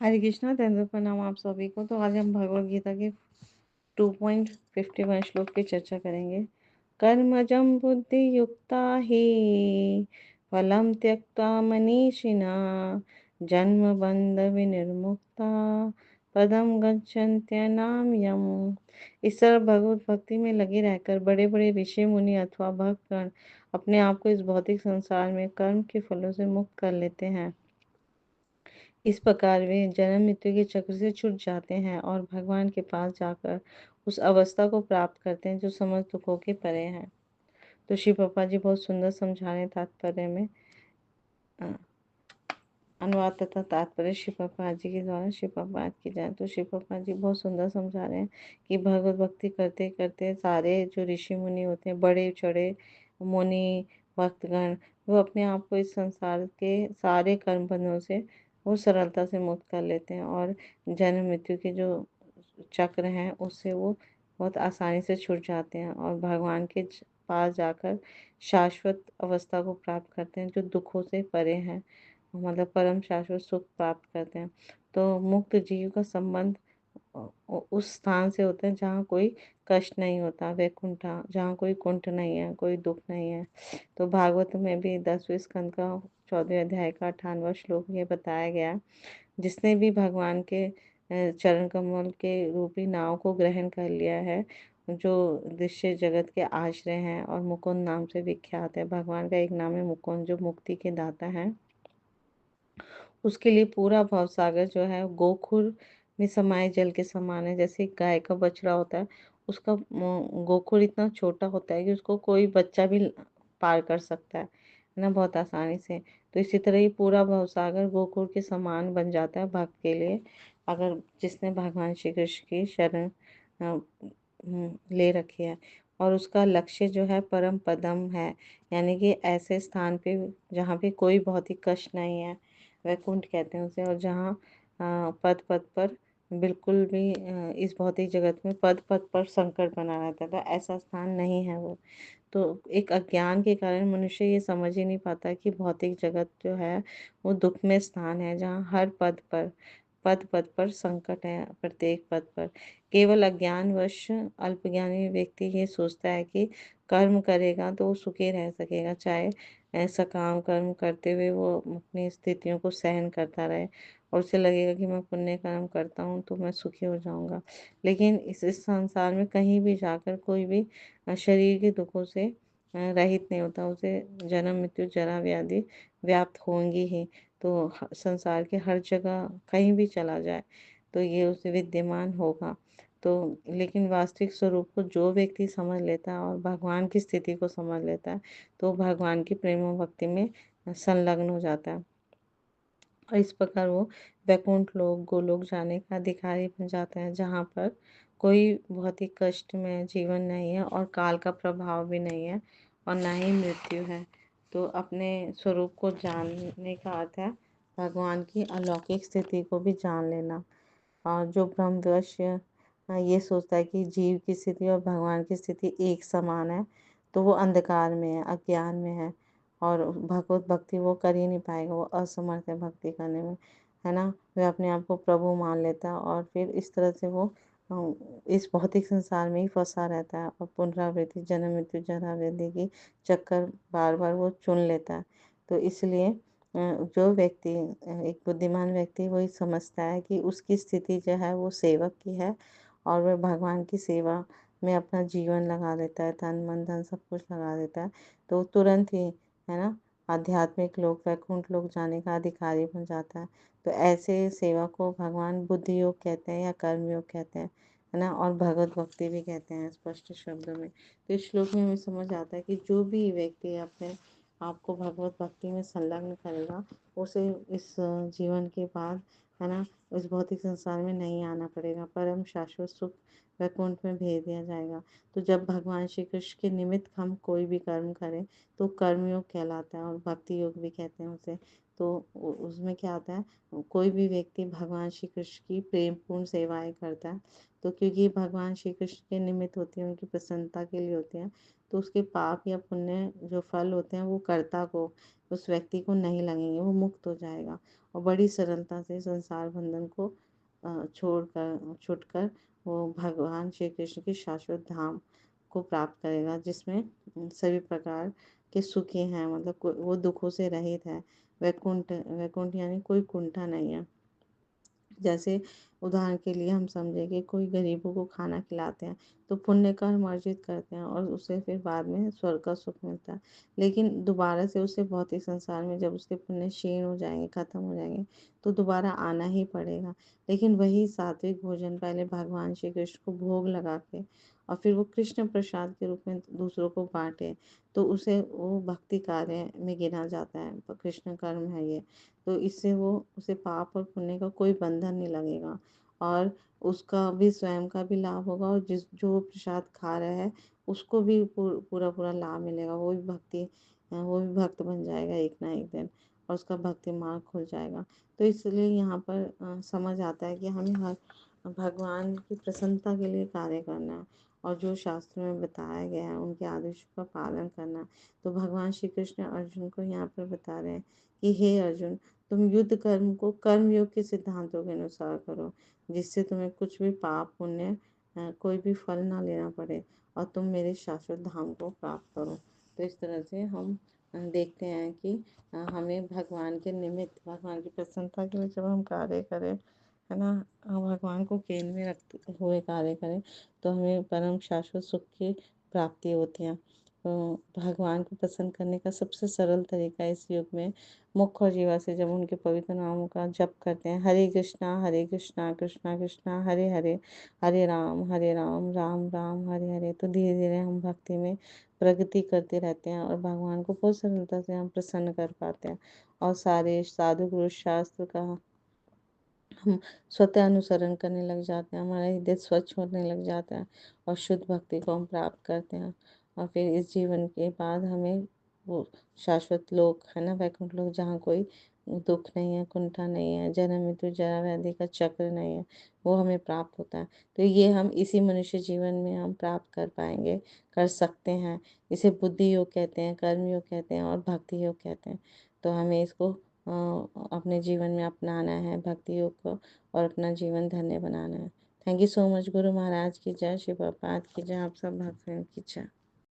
हरे कृष्णा तेंदुल प्रणाम आप सभी को। तो आज हम भगवद गीता के 2.51 श्लोक की चर्चा करेंगे। कर्मजं बुद्धि युक्ता ही फलं त्यक्त्वा मनीषिणा जन्म बंध विनिर्मुक्ता पदम गच्छन्त्यनामयम्। इस तरह भगवत भक्ति में लगे रहकर बड़े बड़े ऋषि मुनि अथवा भक्तगण अपने आप को इस भौतिक संसार में कर्म के फलों से मुक्त कर लेते हैं। इस प्रकार वे जन्म मृत्यु के चक्र से छूट जाते हैं और भगवान के पास जाकर उस अवस्था को प्राप्त करते हैं जो समस्त दुखों के परे है। तो शिव पापा जी बहुत सुंदर समझा रहे हैं तात्पर्य में। अ, अनुवाद तथा तात्पर्य शिव पापा जी के द्वारा शिव पापा की जाए। तो शिव पापा जी बहुत सुंदर समझा रहे हैं कि भगवत भक्ति करते करते सारे जो ऋषि मुनि होते हैं, बड़े चढ़े मुनि भक्तगण, वो अपने आप को इस संसार के सारे कर्म बंधनों से वो सरलता से मुक्त कर लेते हैं और जन्म मृत्यु के जो चक्र हैं उससे वो बहुत आसानी से छूट जाते हैं और भगवान के पास जाकर शाश्वत अवस्था को प्राप्त करते हैं जो दुखों से परे हैं, मतलब परम शाश्वत सुख प्राप्त करते हैं। तो मुक्त जीव का संबंध उस स्थान से होता है जहाँ कोई कष्ट नहीं होता, वैकुंठा, जहाँ कोई कुंठ नहीं है, कोई दुख नहीं है। तो भागवत में भी 10वें स्कंद का 14वें अध्याय का 98वां श्लोक ये बताया गया, जिसने भी भगवान के चरण कमल के रूपी नाव को ग्रहण कर लिया है, जो दृश्य जगत के आश्रय हैं और मुकुंद नाम से विख्यात है। भगवान का एक नाम है मुकुंद जो मुक्ति के दाता है। उसके लिए पूरा भवसागर जो है गोखुर में समाये जल के समान है। जैसे गाय का बछड़ा होता है, उसका गोखुर इतना छोटा होता है कि उसको कोई बच्चा भी पार कर सकता है ना, बहुत आसानी से। तो इसी तरह ही पूरा भवसागर गोकुल के समान बन जाता है भक्त के लिए, अगर जिसने भगवान श्री कृष्ण की शरण ले रखी है। और उसका लक्ष्य जो है परम पदम है, यानी कि ऐसे स्थान पे जहाँ पे कोई भौतिक कष्ट नहीं है, वैकुंठ कहते हैं उसे। और जहाँ पद पद पर बिल्कुल भी इस भौतिक जगत में पद पद पर संकट बना रहता है, तो ऐसा स्थान नहीं है वो। तो एक अज्ञान के कारण मनुष्य ये समझ ही नहीं पाता कि भौतिक जगत जो है वो दुखमय स्थान है, जहाँ हर पद पद पर संकट है, प्रत्येक पद पर। केवल अज्ञानवश अल्पज्ञानी व्यक्ति ये सोचता है कि कर्म करेगा तो वो सुखी रह सकेगा, चाहे ऐसा काम कर्म करते हुए वो अपनी स्थितियों को सहन करता रहे और उसे लगेगा कि मैं पुण्य कर्म करता हूँ तो मैं सुखी हो जाऊंगा। लेकिन इस संसार में कहीं भी जाकर कोई भी शरीर के दुखों से रहित नहीं होता, उसे जन्म मृत्यु जरा व्याधि व्याप्त होंगी ही। तो संसार के हर जगह कहीं भी चला जाए तो ये उसे विद्यमान होगा। तो लेकिन वास्तविक स्वरूप को जो व्यक्ति समझ लेता है और भगवान की स्थिति को समझ लेता है, तो भगवान की प्रेम और भक्ति में संलग्न हो जाता है और इस प्रकार वो वैकुंठ लोक गोलोक जाने का अधिकारी बन जाता है, जहाँ पर कोई बहुत ही कष्ट में जीवन नहीं है और काल का प्रभाव भी नहीं है और ना ही मृत्यु है। तो अपने स्वरूप को जानने का अर्थ है भगवान की अलौकिक स्थिति को भी जान लेना। और जो ब्रह्मवश ये सोचता है कि जीव की स्थिति और भगवान की स्थिति एक समान है, तो वो अंधकार में है, अज्ञान में है और भगवत भक्ति वो कर ही नहीं पाएगा, वो असमर्थ है भक्ति करने में, है ना। वह अपने आप को प्रभु मान लेता है और फिर इस तरह से वो इस भौतिक संसार में ही फंसा रहता है और पुनरावृत्ति जन्म मृत्यु जरा व्याधि की चक्कर बार बार वो चुन लेता है। तो इसलिए जो व्यक्ति एक बुद्धिमान व्यक्ति वही समझता है कि उसकी स्थिति जो है वो सेवक की है और वह भगवान की सेवा में अपना जीवन लगा देता है, तन मन धन सब कुछ लगा देता है, तो तुरंत ही, है ना, आध्यात्मिक लोक वैकुंठ लोक जाने का अधिकारी बन जाता है। तो ऐसे सेवा को भगवान बुद्धि योग कहते हैं या कर्म योग कहते हैं, है ना, और भगवत भक्ति भी कहते हैं स्पष्ट शब्दों में। तो इस श्लोक में हमें समझ आता है कि जो भी व्यक्ति अपने आपको भगवत भक्ति में संलग्न करेगा, उसे इस जीवन के बाद, है ना, इस भौतिक संसार में नहीं आना पड़ेगा, परम शाश्वत सुख वैकुंठ में भेज दिया जाएगा। तो जब भगवान श्री कृष्ण के निमित्त हम कोई भी कर्म करें तो कर्मयोग कहलाता है और भक्ति योग भी कहते हैं उसे। तो उसमें क्या होता है, कोई भी व्यक्ति भगवान श्री कृष्ण की प्रेमपूर्ण सेवाएं करता है, तो क्योंकि भगवान श्री कृष्ण के निमित्त होती हैं, उनकी प्रसन्नता के लिए होती हैं, तो उसके पाप या पुण्य जो फल होते हैं वो कर्ता को, उस व्यक्ति को नहीं लगेंगे, वो मुक्त हो जाएगा और बड़ी सरलता से संसार बंधन को छोड़कर छूटकर वो भगवान श्री कृष्ण के शाश्वत धाम को प्राप्त करेगा, जिसमें सभी प्रकार के सुखी हैं, मतलब वो दुखों से रहित है। वैकुंठ, वैकुंठ यानी कोई कुंठा नहीं है। जैसे उदाहरण के लिए हम समझें कि कोई गरीबों को खाना खिलाते हैं, तो पुण्य कर्म अर्जित करते हैं और उसे फिर बाद में स्वर्ग का सुख मिलता है। लेकिन दोबारा से उसे भौतिक संसार में जब उसके पुण्य क्षीण हो जाएंगे, खत्म हो जाएंगे, तो दोबारा आना ही पड़ेगा। लेकिन वही सात्विक भोजन पहले भगवान श्री कृष्ण को भोग लगा के और फिर वो कृष्ण प्रसाद के रूप में दूसरों को बांटे, तो उसे वो भक्ति कार्य में गिना जाता है, कृष्ण कर्म है ये। तो इससे वो उसे पाप और पुण्य का कोई बंधन नहीं लगेगा और उसका भी स्वयं का भी लाभ होगा और जिस जो प्रसाद खा रहा है उसको भी पूरा पूरा लाभ मिलेगा। वो भी भक्त बन जाएगा एक ना एक दिन और उसका भक्ति मार्ग खुल जाएगा। तो इसलिए यहाँ पर समझ आता है कि हमें हर भगवान की प्रसन्नता के लिए कार्य करना है और जो शास्त्र में बताया गया है उनके आदेशों का पालन करना है। तो भगवान श्री कृष्ण अर्जुन को यहाँ पर बता रहे हैं कि हे अर्जुन, तुम युद्ध कर्म को कर्म योग के सिद्धांतों के अनुसार करो, जिससे तुम्हें कुछ भी पाप पुण्य कोई भी फल ना लेना पड़े और तुम मेरे शाश्वत धाम को प्राप्त करो। तो इस तरह से हम देखते हैं कि हमें भगवान के निमित्त, भगवान की प्रसन्नता के लिए जब हम कार्य करें, है ना, भगवान को केंद्र में रखते हुए कार्य करें, तो हमें परम शाश्वत सुख की प्राप्ति होती है। भगवान को प्रसन्न करने का सबसे सरल तरीका इस युग में मुख और जीवा से जब उनके पवित्र नामों का जप करते हैं, हरे कृष्णा कृष्णा कृष्णा हरे हरे, हरे राम राम राम हरे हरे, तो धीरे धीरे हम भक्ति में प्रगति करते रहते हैं और भगवान को बहुत सरलता से हम प्रसन्न कर पाते हैं और सारे साधु पुरुष शास्त्र का हम स्वतः अनुसरण करने लग जाते हैं, हमारा हृदय स्वच्छ होने लग जाता है और शुद्ध भक्ति को हम प्राप्त करते हैं और फिर इस जीवन के बाद हमें वो शाश्वत लोक, है ना, वैकुंठ लोक, जहाँ कोई दुख नहीं है, कुंठा नहीं है, जन्म मृत्यु जरा व्याधि का चक्र नहीं है, वो हमें प्राप्त होता है। तो ये हम इसी मनुष्य जीवन में हम प्राप्त कर पाएंगे, कर सकते हैं। इसे बुद्धि योग कहते हैं, कर्म योग कहते हैं और भक्ति योग कहते हैं। तो हमें इसको अपने जीवन में अपनाना है, भक्ति योग को, और अपना जीवन धन्य बनाना है। Thank you so much. Guru Maharaj की जय, शिव प्रपात की जय, आप सब भक्तों की जय।